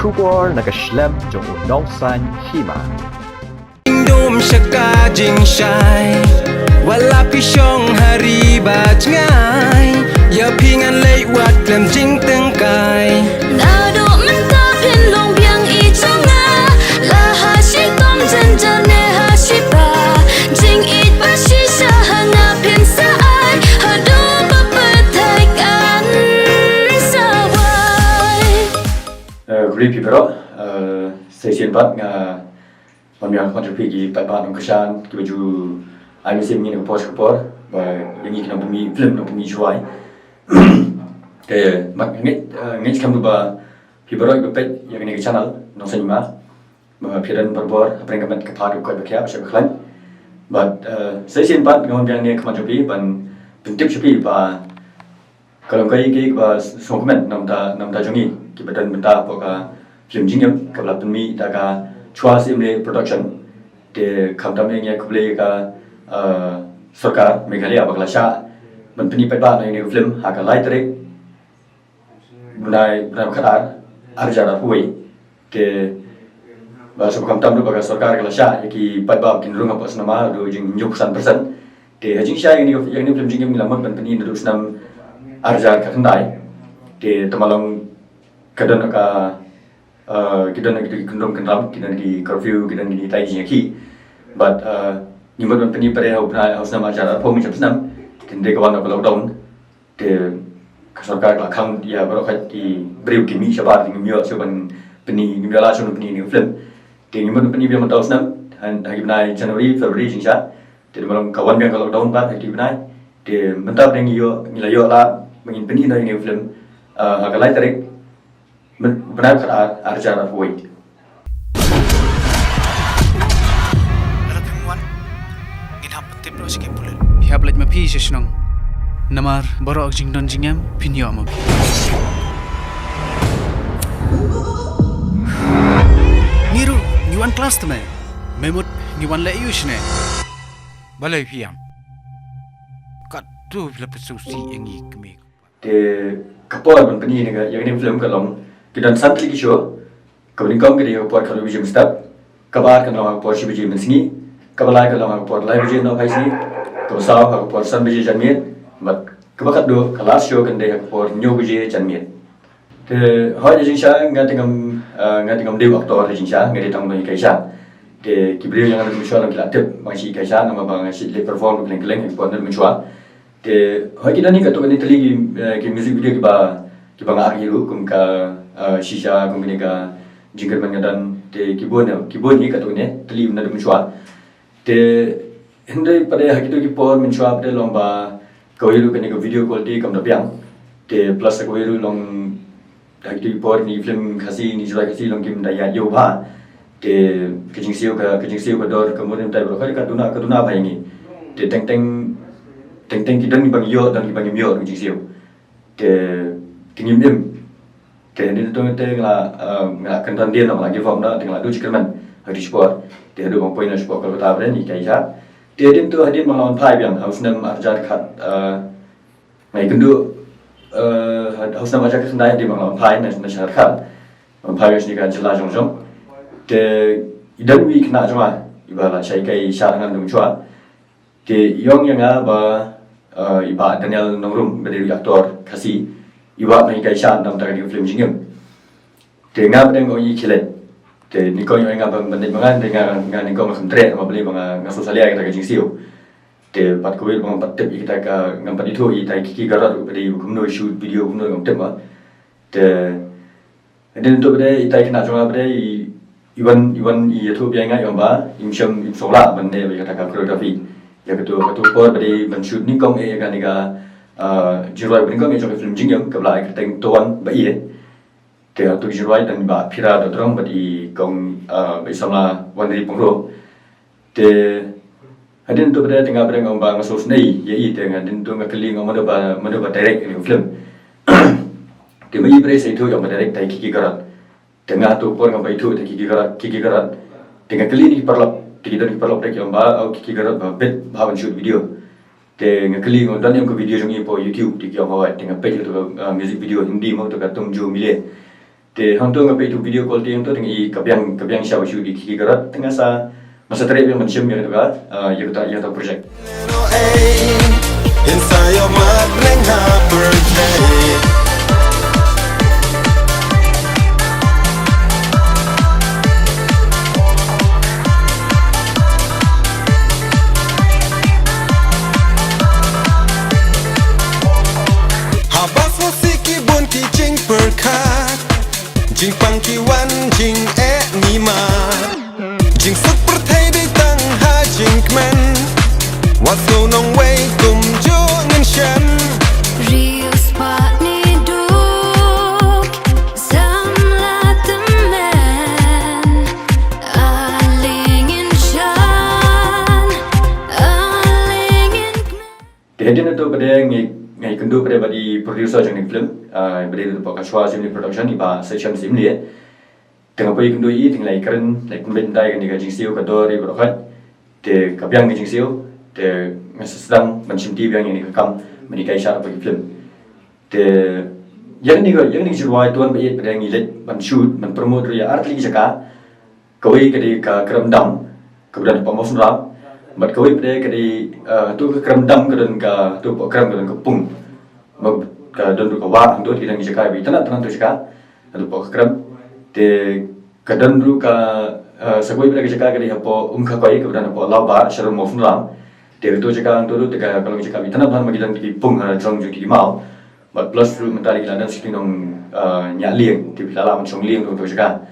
Kubor nakaslem jong udongsan Hima. Dum syaka jingshai wala pisyong hari bat ngai ya pingan lei wat lem jing tengkai nado menta pin long biang I changa la ha shi tom jan jan ne ha shi ba jing it ba shi sha hanga pin sa ai ha do ba pa thai kan sa wai Great people, session bat nga mamyang kontribusi pada bahan kesan kita baju I miss him in post report yang ini kena film nak bumi juai ke mak ngit kamu ba people bepet yang ini channel nong senima piran berbor apa yang kami kepada kau berkaya pasal kalian but session bat ngomong yang ni kontribusi ban bentuk sepi ba kalau kau ini ba dokumen nam ta jongi kita dan benda apa film Jingim kalau bumi daga chua simle production de kamtam yang kuble ka sarkar meghalaya baglasha menteri pada ini film haka lightre mulai khadar arjara huai ke bahasa kamtam do baga sarkar glasha ki pada kin runga pas nama do jing 90% de hajing sha ini film Jingim lamat menteri do snam arjar ka tandai de tamalong kadan ka kita nak kendom kendam kita di curfew kita di taiji ki but ni mod company pada harus nama acara pom macam senam kita kawan nak lockdown de sarkar la khang dia berokat di beriu kimi sabar dengan mio seban peni ni bela sun peni ni film de ni mod company dia mentau senam dan hari benai Januari Februari singsa de malam kawan yang lockdown bat hari benai de mentau dengan yo nilayo la mengin peni ni film agak lain tarik benar kata arjana huai. Dalam penguan, inham tim lo sikit bulan. Pihak belat mapi sesenang. Namar borok jingdon jingam pinyo mapi. Niru niwan kelas tu me, memut niwan leh yus ne. Balai piam. Kat tu bila pesusi yang ikmi. De kapal pun peni ni yang ini film kalong. Kita santri kisah, kemudian kau kita buat kalau bijim step, kabar kan orang buat si bijim sini, kabar kalau orang buat live bijim nak sini, kau saw aku buat san bijim janmit, but kebakat do kelas show kan dia aku buat new bijim janmit. The hari jadi saya nggak tinggal dia aktor jadi saya nggak ditang lagi kaisa. The kibrio yang ada mencuat lagi latih masih kaisa nama bang si lip perform keleng aku buat mencuat. The hari kita ni kat tu kan teli music video kiba ngak hiru kum ka shisha kum ni ka jingir mangadan te kibon ni ka tu ne teli na dum chwa te hindai pada hakitu ki por min chwa pada lomba ko hiru ka ni ko video quality kam da piang te plus ko hiru long hakitu ki por ni film khasi ni jura khasi long kim da ya yo ba te kajing siu ka dor kemudian tai bro ka tuna bhai ni te teng ki dan ni bang yo dan ki bang myo kajing siu te Jingim ke ni tu ngala kentan dia nak lagi form dah dengan dua cikirman hari sport dia ada orang poin sport kalau tak berani ni kaisa dia tu hadir melawan pai yang harus nam arjar kat mai kendu harus nam arjar kat dia melawan pai nas kat pai ni kan jelas jong de idan wi kena cuma ibala sai kai sya dengan dum chua de yong yang ba iba Daniel Nongrum berdiri aktor kasih iba mai kaisa nam ta di film Jingim de ngap deng oi kilet de ni ko yang ngap bang mangan dengan ni ko ngam tre ma beli bang ngaso salia kita jing siu de pat ko bang pat tep kita ka ngam pat itu i tai kiki garat beri kumno shoot video kumno ngam tep ma de den to bade i tai kana jong bade iwan i tu biang ngai ba im sola bande be kata ka choreography ya ketu por bade ban shoot ni kong e ga ni ga jirai bring kami trong film Jingim kabla kita teng tuan ba ie te tu jirai dan ba phira do drong ba di kong ba samla wanri pungro te hadin tu bada tengah bereng ngom ba ngaso snei ye i te ngadin tu ngakeli ngom ba direct ni film te mai bre sei tu yom direct tai kiki garat tengah tu por ngom ba itu te kiki garat tengah keli ni perlap tidak perlap dek yom ba au kiki garat ba bit ba shoot video te ngakeli ngodon yang ko video jongi po YouTube di kyo hawa tengah page tu music video Hindi mau tu katum jo mile Te hang tu ngapai tu video call ti hang tu dengan kabyang siapa syu di kiki garat tengah sa masa terip yang mencium yang tu ka ya ta project. Inside your mind, bring her birthday. Habas musiki bun ki jing berkat, jing pang ki wan jing nima, jing suk perthai di tang ha jing kmen, wasu nong wei kum jo ngin shen. Rio spot ni duk Samla teman Alingin shan Alingin Te hadin tu pada ngai kendu pada badi producer jang film pada tu pak shwa sim ni production ni ba session sim ni tengah pai kendu i tengah keren like kumbin dai kan ni jing siu ka dori berkat te kabyang ni jing siu te sedang mencim TV yang ini kam menikai syarat bagi film te yang ni juruai tuan bai pada ngilet man shoot man promote ya art lagi jaka kawai kadi ka keram dam kemudian promotion ram mat kawai pada kadi tu ka keram dam kedan ka tu program kedan ka pung mag ka don ka wa tu kita ngi jaka bi tanat tu jaka tu program te kadan ru ka sagoi pada jaka kadi hapo ka koi kemudian hapo laba sharum motion ram te tu jaka tu teka kalau jaka bi tanat plan magilan ki pung ha jong ju ki mau mat plus ru mentari gilan dan siting nong nya lieng ti bila la man chong lieng tu jaka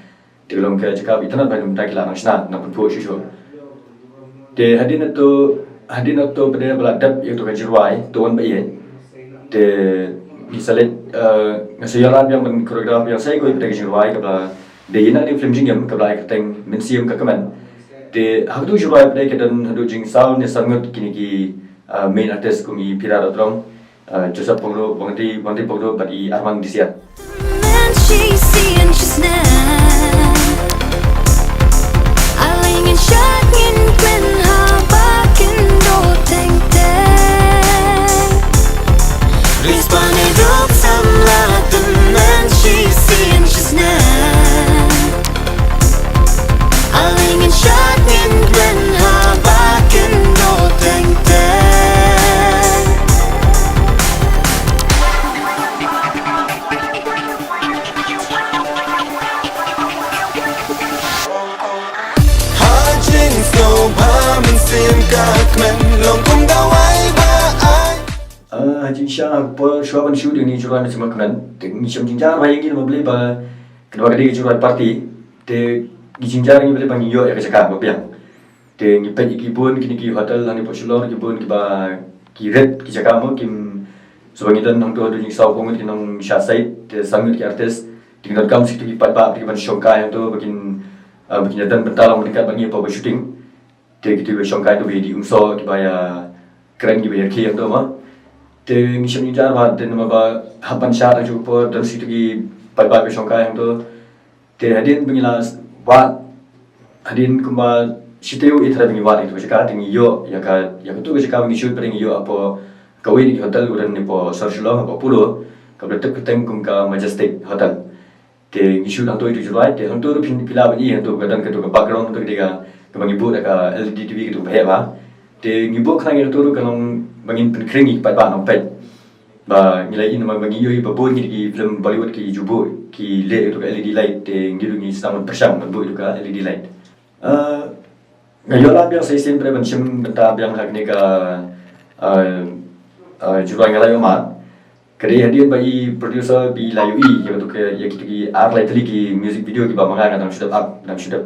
te long ka jaka bi tanat ban mentari gilan sna na pu shu te hadin tu pada beladap yang tu kan jiruai tuan bayi te misalnya ngasayalan yang men koreograf yang saya koi pada jiruai kepada deyina ni film Jingim kepada ikateng mensium ke kemen te hak tu jiruai pada kedan hadu jing sound ni sangat kini ki main artist kumi pirara drong Joseph Pongro bangti pongro bagi Armang disiat Man she's seeing she's now Alingin shan ngin kwen ha bakin do teng teng Respani duk samla teman, she's seeing she's now. Alingin shan ngin kwen ha bakin do teng teng Hajing snow paman sim kakmen, long kum dawai ba ai. Jing sha po shwa ban shoot ni juruai macam kemen te ngisham jingjar ba yang ni mo beli ba kedua kali juruai party te jingjar ni beli bang yo ya ka biang te ngi pe ki bun kini ki hotel ani po shulor ki bun ki ba ki red ki jaka mo kim sebagai dan nang tu ada jing sau pong ki nang sha sai te sangut ki artist tinggal kam situ ki pat ba ki ban shongkai yang tu bikin dan bentar lang dekat bangi apa shooting te ki tu shongkai tu di umso ki ba ya keren ki ba ki yang tu ma te ngisham ni jar ba den ma ba hapan sha ta ju po dan situ ki pat ba shongkai yang tu te hadin bingila wa hadin kumba siteu itra bingi wa itu jaka tingi yo ya ka tu jaka bingi shoot pering yo apa kawai di hotel uran ni po social apa pulo ka betek keteng kum ka majestic hotel te ngi shoot anto itu jurai te anto ru pin pila bani anto gadan ka tu ka background tu diga ka bangi bu ka LED TV ka tu ba ba te ngi bu khang itu ru kalong bangin pen kringi pat ba nong pet ba ngilai in ma bangi yo ba bo ngi ki film Bollywood ki jubo ki le itu ka LED light te ngi ru ngi sama persang bu itu ka LED light ngayola biang saya sempre mencium benta biang hak ni ka juruai ngalai ma kari hadian bagi producer bi layu i yang tu ke yang kita ki ar lai tali ki music video ki ba manga ngadang sudah up dan sudah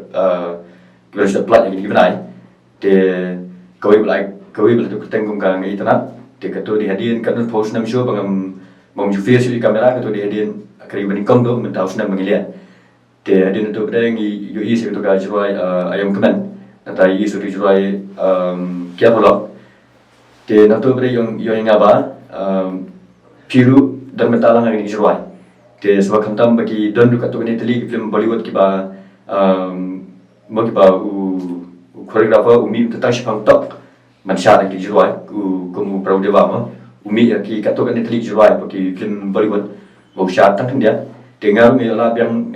kita sudah plat yang kita benai te kawai belai tu ketenggung ka ngai tanat te kato di hadian kan post nam show bangam ju face di kamera kato di hadian kari bani kom do mentau senam mengilia te hadian tu pada ngi yu i tu ka juruai ayam kemen natai isu di juruai kia pula te nato pada yang ngaba piru dan mentalang yang di juruai te sebab kantam bagi don du kato ni teli film Bollywood ki ba mo ki ba choreographer umi tentang sipang tok mansha di juruai kamu perahu dewa ma umi ki kato ni teli juruai bagi film Bollywood mau syarat tang dia Dengar mi la yang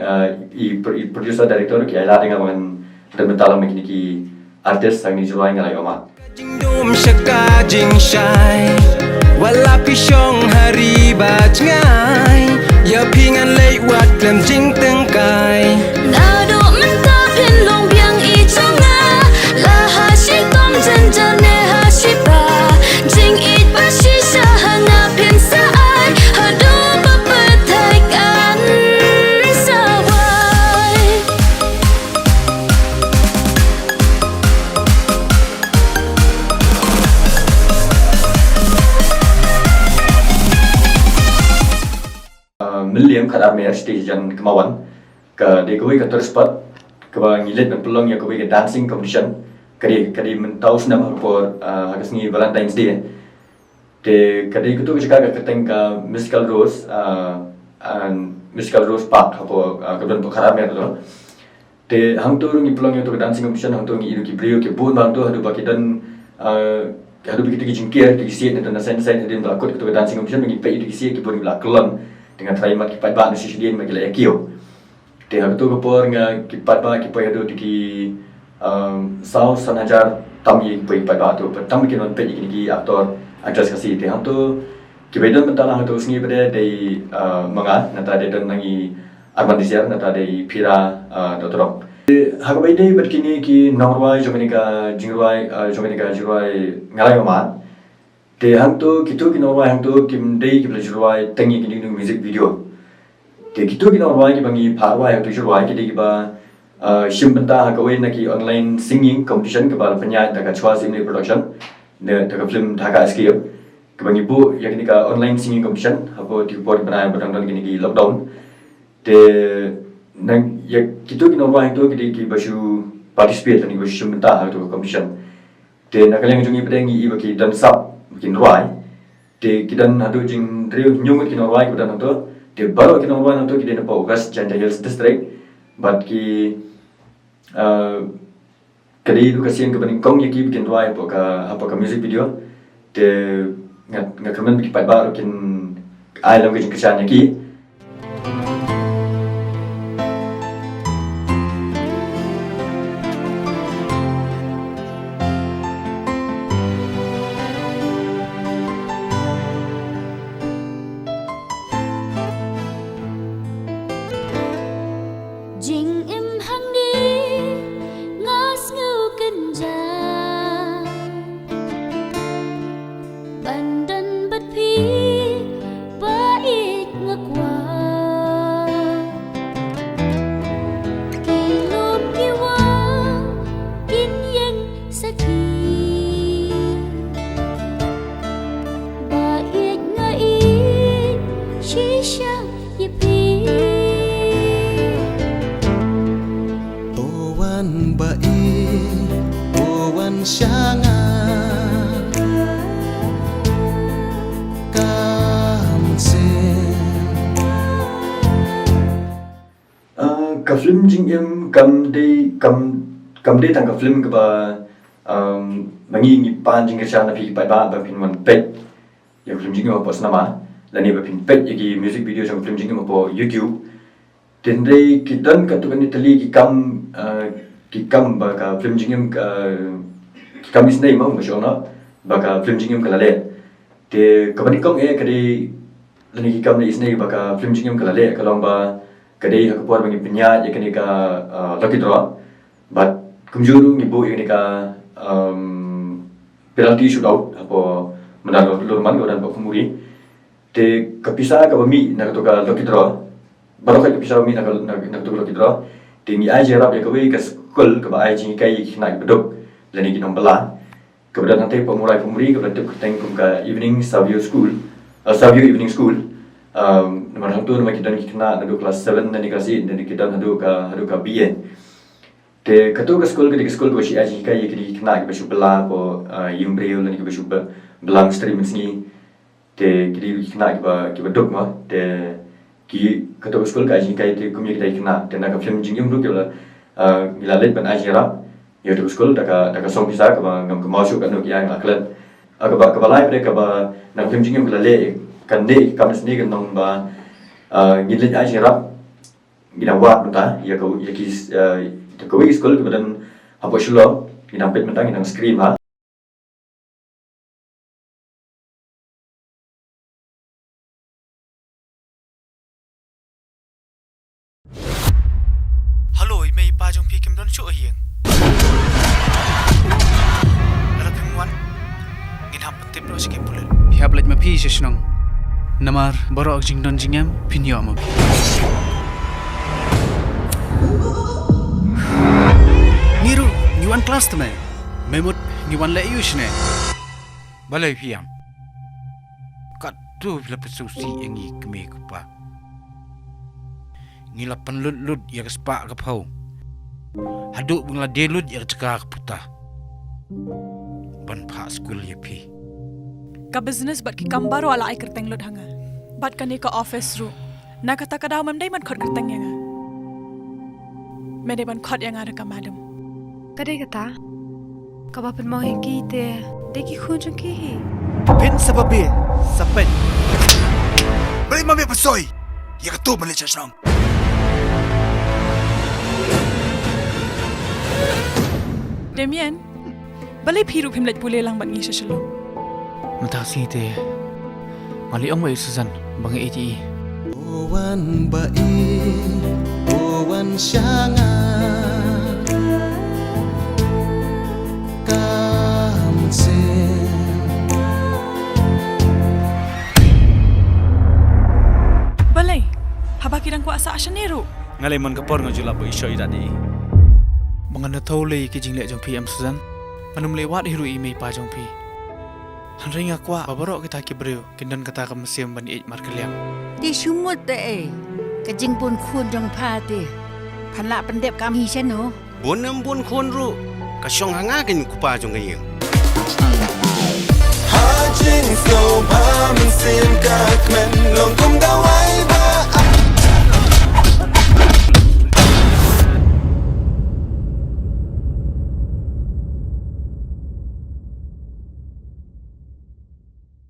i producer director ki ala dengan man dan bentalang mi ki artis sang ni juai ngalai oma. Jing dum shaka jing shai wala pisong hari bat ngai ya pingan lei wat lem jing teng kai Na do man ta phin long biang I chang a la ha shi tom chen chen ne ha shi ba jing it ba shi sha ha na phin sa ai ha do ba pa thai kan sa wai Milliam kadar mer stage jan kemawan ka de koi ka terspot ka ba ngilet ben pelong ya koi ka dancing competition kadi mentau senam por hagas ni Valentine's Day de kadi kutu ka keteng ka musical rose and musical rose park hapo ka don to kadar mer lo de hang tu ni pelong ya to dancing competition hang tu ngi idu ki brio ki bun bang tu hadu ba ki dan hadu bi ki jingkier ki siet dan sen den ba kot to dancing competition ngi pe idu ki siet ki bun la kelon dengan terima kipat ba nasi sedien bagi la yakio te hab tu kopor nga kipat ba kipai hadu ki sau sanajar tamyi kipat ba tu tam ki non pe ki aktor actress kasi te ham tu ki bedan mentala hadu sngi bade dei manga nata de dan nangi arman disiar nata dei pira dotorok hagabai dei berkini ki norwai jomenika jingruai jomenika jiruai ngalai ma de hang tu kitu ki norway hang tu kim dei ki belajuai tengi ki ding music video de kitu ki norway ki bangi pharwai hang tu juruai ki de ba shim benta ha kawai na ki online singing competition ke ba panya ta ka chwa sim production ne ta ka film dhaka escape ke bangi bu ya ki ka online singing competition hapo ti board banai badang dan ki lockdown de nang ya kitu ki norway hang tu ki de ki basu participate ni basu shim benta ha tu competition de nakaleng jungi pedengi i ba ki dan sub bikin ruai de kidan hadu jing driu nyung kin ruai kudan to de baru kin ruai to kidan pa August Janja Hills district but ki kali du kasian ke baning kong yaki bikin ruai apa ka music video de ngat kemen bikin baru kin ai lam ke jing kesan yaki Jingim hang đi ngas ngu kenja bandan bat phi bait ngakwa kilum kiwa kin yang saki bait ngai shisha yipi Owan bai Owan syanga ka film jingim kam de tang ka film ka ba mangi ngi pan jing ka na pi ba pin man pet ya film jingim apa nama la ni ba pin pet ya music video jang film jingim apa YouTube tendai kidan ka tu kan Italy ki kam ba ka film jingim ki kam Isynei mau masona ba ka film jingim ka lale te ka bani kong ka di lani ki kam ni Isynei ba ka film jingim ka lale ka long ba kadai aku puar bagi penyak ya kini ka lucky draw but kumjuru ngibu ya kini ka penalty shootout apa menang lurman ka dan pemuri te kapisa ka bami nak tu ka lucky draw baru ka kapisa bami nak tu lucky draw te ni ai jerap ya kawi ka school ka ba ai jing kai nak bedok lani ki nombala kemudian nanti pemulai pemuri kemudian tu keteng ka evening savio evening school nomor hang tu nama kita ni kena nadu kelas 7 dan kelas 8 dan kita nadu ka BA te katu ka school ko si aji ka ye kena ke besu bela ko yumbreu dan ke besu belang stream sini te kiri kena ke dok ma te ki katu school ka aji ka te kumye kita kena te nak film jingim ru ke la let ban aji ra ye tu school da ka song bisa ka ngam ka masuk kan ki yang aklan ka ba lai pre ka ba nak film jingim ka le kan dei kam sini kan nong ba Ngilin ai sirap ginawat mentah ya kau ya kis kau school kemudian apa shilo ginampit mentah ginang screen ha. Halo, may pa jong pikim don chu hieng. Ala pingwan. Ginhap tip no sige pulen. Pihap laj ma pi sesnong. Namar borok jing don jingam pinyo mo. Niru, nyuan kelas teme. Memut nyuan le Isynei. Balai piam. Kat tu bila pesusi engi keme kupa. Ngila penlut-lut ya kespak kapau. Haduk bengla delut ya cekak putah. Ban pak skul ya pi. Ka business bat ki kambar wala ai kerteng lut hanga. Bat kani ka office ru. Na kata ka daw mamdai man khot kerteng yang. Mede ban khot yang ada ka madam. Kadai kata, kabapan mau heki te, deki kunjung kihi. Pin sababe, sapen. Balik mami pasoi. Ya ketu balik cesang. Damien, balai piru pim laj pule lang bat ngi seselo. Matasi te. Mali ong mai Susan, bang ATE. Owan bai, owan syanga Kamsen Balai, haba kirang kuasa asyaneru. Ngalai mon kapor ngajulap bo isoi tadi. Mangana tole ki jingle jong PM Susan. Manum lewat hiru email pa jong pi. Hanring akwa babarok kita ki breu kindan kata ka mesim ban ej markeliam. Di sumut te kejing pun khun jong pha te phala pandep kam hi chen no Bun bun khun ru ka syong hanga kin kupa jong ngayeng. Hajing so bam sim ka kmen long